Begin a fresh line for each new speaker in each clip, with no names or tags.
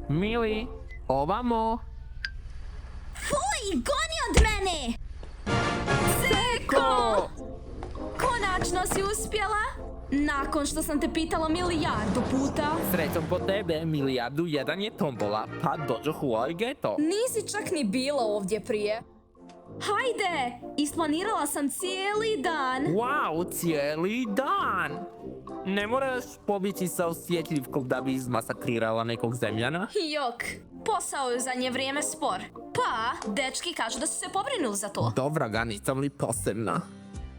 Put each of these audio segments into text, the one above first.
Mili, ovamo.
Fuj, goni od mene! Seko! Konačno si uspjela? Nakon što sam te pitala milijardu puta.
Srećom po tebe, milijardu jedan je tombola, pa dođoh u ovaj geto.
Nisi čak ni bila ovdje prije. Hajde, isplanirala sam cijeli dan.
Wow, cijeli dan! Ne moraš pobjeći sa osjetljivkog da bi izmasakrirala nekog zemljana?
Jok, posao je u zadnje vrijeme spor. Pa, dečki kažu da su se pobrinuli za to.
Dobra ga, nisam li posebna.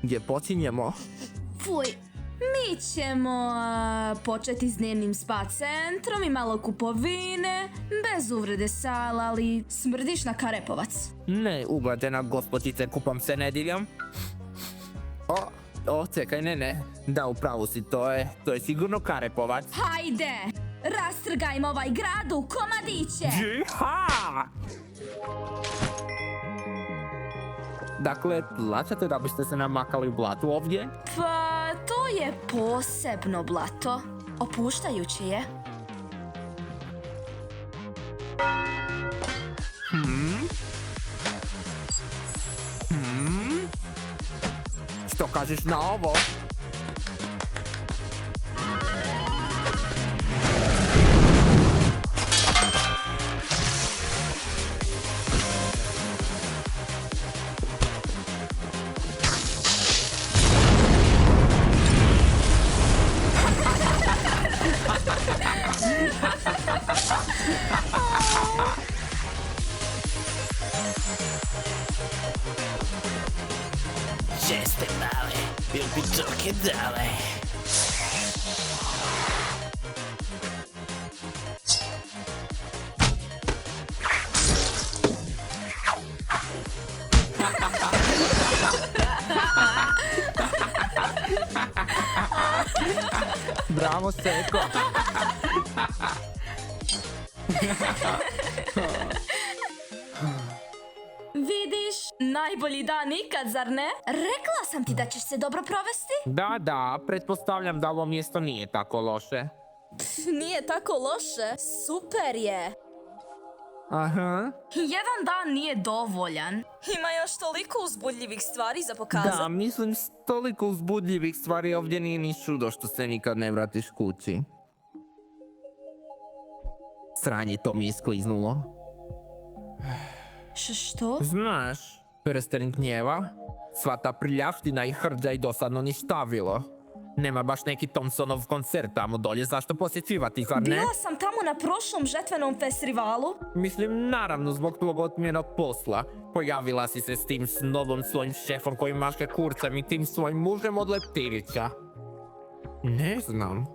Gdje počinjemo?
Fuj, mi ćemo početi s dnevnim spa centrom i malo kupovine. Bez uvrede Sal, ali smrdiš na Karepovac.
Ne, uglađena gospođice, kupam se nedjeljom. Čekaj, ne. Da, upravo si, to je sigurno Karepovac.
Hajde, rastrgajmo ovaj grad u komadiće.
Jiha! Dakle, plaćate da biste se namakali u blatu ovdje?
Pa, to je posebno blato. Opuštajuće je.
Što kažeš na ovo?
Česte male, bil bi toke dale.
Bravo, Seko!
Vidiš, najbolji dan ikad, zar ne? Rekla sam ti da ćeš se dobro provesti.
Da, pretpostavljam da ovo mjesto nije tako loše.
Nije tako loše, super je.
Aha.
Jedan dan nije dovoljan. Ima još toliko uzbudljivih stvari za pokazati.
Da, mislim, toliko uzbudljivih stvari ovdje nije ni čudo što se nikad ne vratiš kući. Sranje, to mi je skliznulo.
Što?
Znaš, prsten gnjeva, sva ta prljavština i hrđa i dosadno ništavilo. Nema baš neki Thompsonov koncert tamo dolje, zašto posjećivati, zar ne?
Bila sam tamo na prošlom žetvenom festivalu.
Mislim, naravno, zbog tvog otmjenog posla. Pojavila si se s tim snobom svojim šefom koji maše kurcem i tim svojim mužem od leptirića. Ne znam.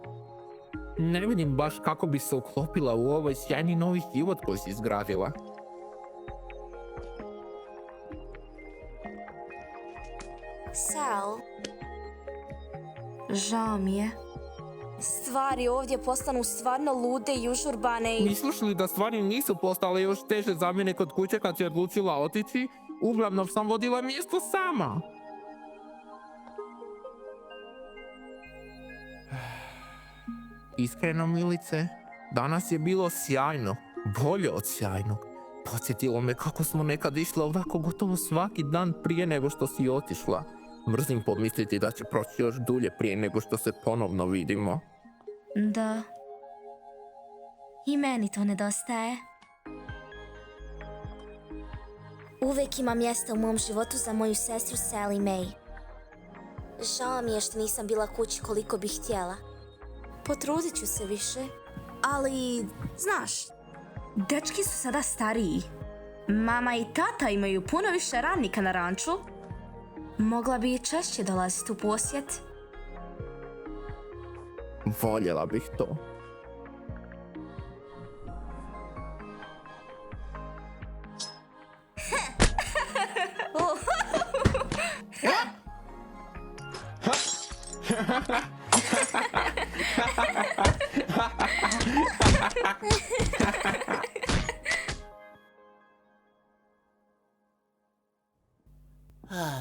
Ne vidim baš kako bi se uklopila u ovaj sjajni novi život koji si izgradila.
Sal. Žao mi je. Stvari ovdje postanu stvarno lude i užurbane i...
Misliš li da stvari nisu postale još teže za mene kod kuće kad si odlučila otići? Uglavnom sam vodila mjesto sama. Iskreno, Milice, danas je bilo sjajno. Bolje od sjajnog. Podsjetilo me kako smo nekad išli ovako gotovo svaki dan prije nego što si otišla. Mrzim pomisliti da će proći još dulje prije nego što se ponovno vidimo.
Da. I meni to nedostaje. Uvijek ima mjesta u mom životu za moju sestru Sally Mae. Žao mi je što nisam bila kući koliko bih htjela. Potrudit ću se više. Ali, znaš, dečki su sada stariji. Mama i tata imaju puno više radnika na ranču. Mogla bi i češće dolaziti u posjet.
Voljela bih to.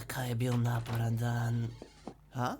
Kaj je bil naporan dan. Ha?